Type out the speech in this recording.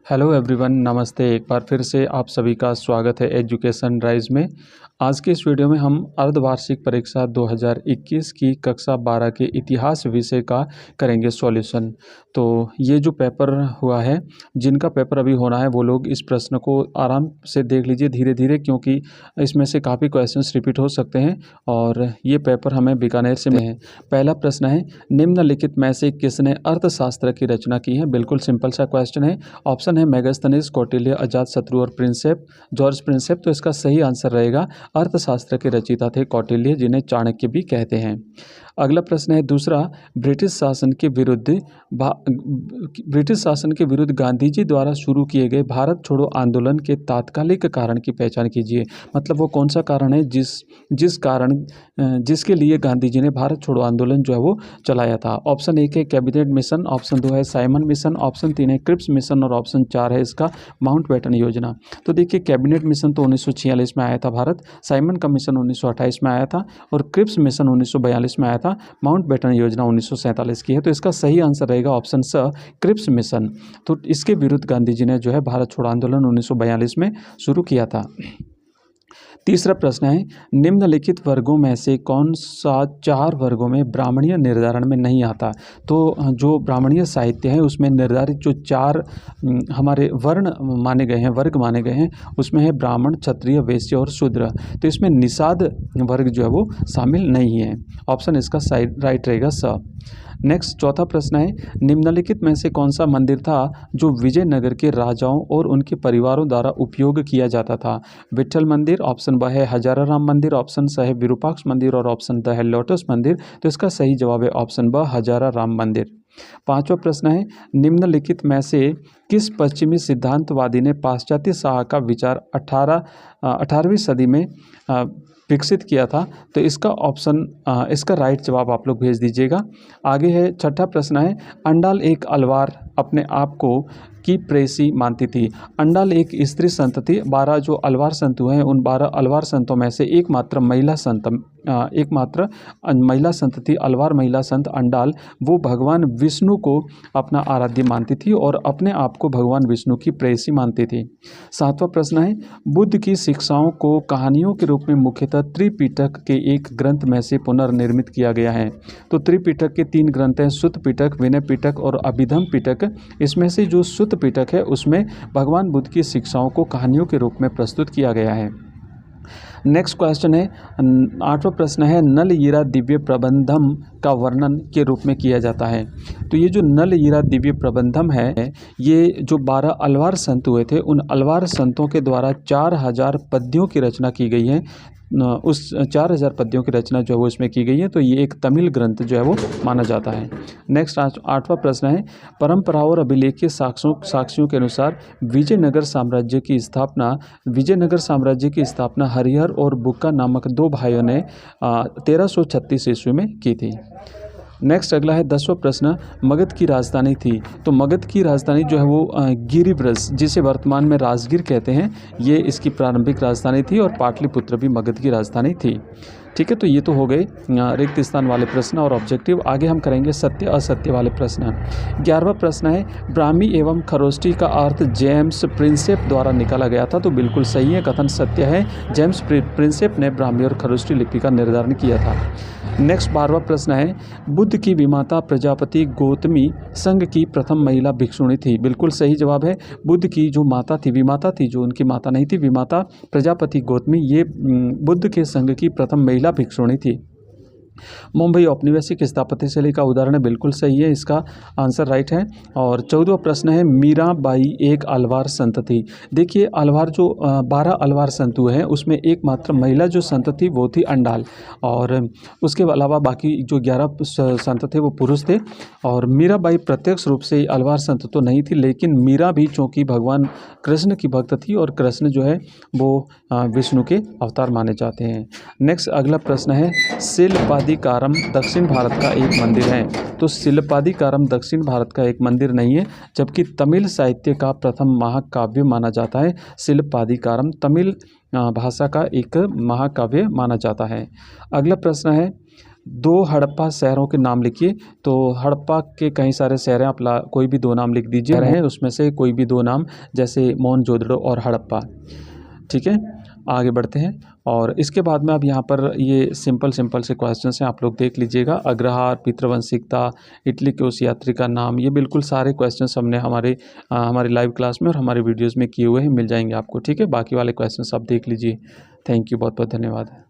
Hello everyone, नमस्ते। एक बार फिर से आप सभी का स्वागत है एजुकेशन राइज में। आज के इस वीडियो में हम अर्धवार्षिक परीक्षा 2021 की कक्षा 12 के इतिहास विषय का करेंगे सॉल्यूशन। तो ये जो पेपर हुआ है, जिनका पेपर अभी होना है वो लोग इस प्रश्न को आराम से देख लीजिए धीरे धीरे, क्योंकि इसमें से काफ़ी क्वेश्चंस रिपीट हो सकते हैं और ये पेपर हमें बीकानेर से मिले हैं। पहला प्रश्न है, निम्नलिखित में से किसने अर्थशास्त्र की रचना की है? बिल्कुल सिंपल सा क्वेश्चन है। ऑप्शन है मेगास्थनीज, कौटिल्य, अजातशत्रु और प्रिंसेप, जॉर्ज प्रिंसेप। तो इसका सही आंसर रहेगा अर्थशास्त्र के रचयिता थे कौटिल्य, जिन्हें चाणक्य भी कहते हैं। अगला प्रश्न है दूसरा, ब्रिटिश शासन के विरुद्ध गांधी जी द्वारा शुरू किए गए भारत छोड़ो आंदोलन के तात्कालिक कारण की पहचान कीजिए। मतलब वो कौन सा कारण है जिसके लिए गांधी जी ने भारत छोड़ो आंदोलन जो है वो चलाया था। ऑप्शन 1 है कैबिनेट मिशन, ऑप्शन 2 है साइमन मिशन, ऑप्शन 3 है क्रिप्स मिशन और ऑप्शन 4 है इसका माउंटबेटन योजना। तो देखिए, कैबिनेट मिशन तो 1946 में आया था भारत, साइमन का मिशन 1928 में आया था और क्रिप्स मिशन 1942 में आया था। माउंटबेटन योजना 1947 की है। तो इसका सही आंसर रहेगा ऑप्शन स, क्रिप्स मिशन। तो इसके विरुद्ध गांधी जी ने जो है भारत छोड़ो आंदोलन 1942 में शुरू किया था। तीसरा प्रश्न है, निम्नलिखित वर्गों में से कौन सा 4 वर्गों में ब्राह्मणीय निर्धारण में नहीं आता? तो जो ब्राह्मणीय साहित्य है उसमें निर्धारित जो 4 हमारे वर्ण माने गए हैं, वर्ग माने गए हैं, उसमें है ब्राह्मण, क्षत्रिय, वैश्य और शूद्र। तो इसमें निषाद वर्ग जो है वो शामिल नहीं है। ऑप्शन इसका राइट रहेगा स। नेक्स्ट चौथा प्रश्न है, निम्नलिखित में से कौन सा मंदिर था जो विजयनगर के राजाओं और उनके परिवारों द्वारा उपयोग किया जाता था? विट्ठल मंदिर, ऑप्शन ब है हजाराराम मंदिर, ऑप्शन स है विरूपाक्ष मंदिर और ऑप्शन द है लोटस मंदिर। तो इसका सही जवाब है ऑप्शन ब, हजाराराम मंदिर। पांचवा प्रश्न है, निम्नलिखित में से किस पश्चिमी सिद्धांतवादी ने पाश्चात्य शाह का विचार 18वीं सदी में विकसित किया था? तो इसका इसका राइट जवाब आप लोग भेज दीजिएगा। आगे है छठा प्रश्न है, अंडाल एक अलवार अपने आप को की प्रेसी मानती थी। अंडाल एक स्त्री संत थी। 12 जो अलवार संत हुए हैं उन 12 अलवार संतों में से एकमात्र महिला संत थी, अलवार महिला संत अंडाल। वो भगवान विष्णु को अपना आराध्य मानती थी और अपने आप को भगवान विष्णु की प्रेयसी मानती थी। सातवां प्रश्न है, बुद्ध की शिक्षाओं को कहानियों के रूप में मुख्यतः त्रिपिटक के एक ग्रंथ में से पुनर्निर्मित किया गया है। तो त्रिपिटक के 3 ग्रंथ हैं, सुत्त पिटक, विनय पिटक और अभिधम पिटक। इसमें से जो सुत्त पिटक है उसमें भगवान बुद्ध की शिक्षाओं को कहानियों के रूप में प्रस्तुत किया गया है। नेक्स्ट क्वेश्चन है, 8वां प्रश्न है, नल ईरा दिव्य प्रबंधम का वर्णन के रूप में किया जाता है। तो ये जो नल ईरा दिव्य प्रबंधम है, ये जो 12 अलवार संत हुए थे उन अलवार संतों के द्वारा 4000 पद्यों की रचना की गई है। उस 4000 पद्यों की रचना जो है वो इसमें की गई है। तो ये एक तमिल ग्रंथ जो है वो माना जाता है। नेक्स्ट 8वां प्रश्न है, परंपरा और अभिलेखीय साक्ष्यों के अनुसार विजयनगर साम्राज्य की स्थापना हरिहर और बुक्का नामक 2 भाइयों ने 1336 ईस्वी में की थी। नेक्स्ट अगला है 10वां प्रश्न, मगध की राजधानी थी। तो मगध की राजधानी जो है वो गिरिब्रज, जिसे वर्तमान में राजगीर कहते हैं, ये इसकी प्रारंभिक राजधानी थी और पाटलिपुत्र भी मगध की राजधानी थी। ठीक है, तो ये तो हो गए रिक्त स्थान वाले प्रश्न और ऑब्जेक्टिव। आगे हम करेंगे सत्य असत्य वाले प्रश्न। 11वां प्रश्न है, ब्राह्मी एवं खरोष्टी का अर्थ जेम्स प्रिंसेप द्वारा निकाला गया था। तो बिल्कुल सही है, कथन सत्य है। जेम्स प्रिंसेप ने ब्राह्मी और खरोष्टी लिपि का निर्धारण किया था। नेक्स्ट 12वां प्रश्न है, बुद्ध की विमाता प्रजापति गौतमी संघ की प्रथम महिला भिक्षुणी थी। बिल्कुल सही जवाब है, बुद्ध की जो माता थी, विमाता थी, जो उनकी माता नहीं थी, विमाता प्रजापति गौतमी, ये बुद्ध के संघ की प्रथम महिला भिक्षुणी थी। मुंबई औपनिवेशिक स्थापत्य शैली का उदाहरण है, बिल्कुल सही है, इसका आंसर राइट है। और 14वां प्रश्न है, मीराबाई एक अलवार संत थी। देखिए, अलवार जो 12 अलवार संत हुए हैं उसमें एकमात्र महिला जो संत थी वो थी अंडाल, और उसके अलावा बाकी जो 11 संत थे वो पुरुष थे। और मीराबाई प्रत्यक्ष रूप से अलवार संत तो नहीं थी, लेकिन मीरा भी चूँकि भगवान कृष्ण की भक्त थी और कृष्ण जो है वो विष्णु के अवतार माने जाते हैं। नेक्स्ट अगला प्रश्न है, शिल्पादिकारम दक्षिण भारत का एक मंदिर है। तो शिल्पादिकारम दक्षिण भारत का एक मंदिर नहीं है, जबकि तमिल साहित्य का प्रथम महाकाव्य माना जाता है। शिल्पादिकारम तमिल भाषा का एक महाकाव्य माना जाता है। अगला प्रश्न है, दो हड़प्पा शहरों के नाम लिखिए। तो हड़प्पा के कई सारे शहर हैं, आप कोई भी दो नाम लिख दीजिए रहे उसमें से कोई भी दो नाम, जैसे मोहनजोदड़ो और हड़प्पा। ठीक है, आगे बढ़ते हैं। और इसके बाद में अब यहाँ पर ये सिंपल से क्वेश्चंस हैं, आप लोग देख लीजिएगा। अग्रहार, पितृवंशिकता, इटली के उस यात्री का नाम, ये बिल्कुल सारे क्वेश्चंस हमने हमारे लाइव क्लास में और हमारे वीडियोज़ में किए हुए हैं, मिल जाएंगे आपको। ठीक है, बाकी वाले क्वेश्चंस आप देख लीजिए। थैंक यू, बहुत बहुत धन्यवाद।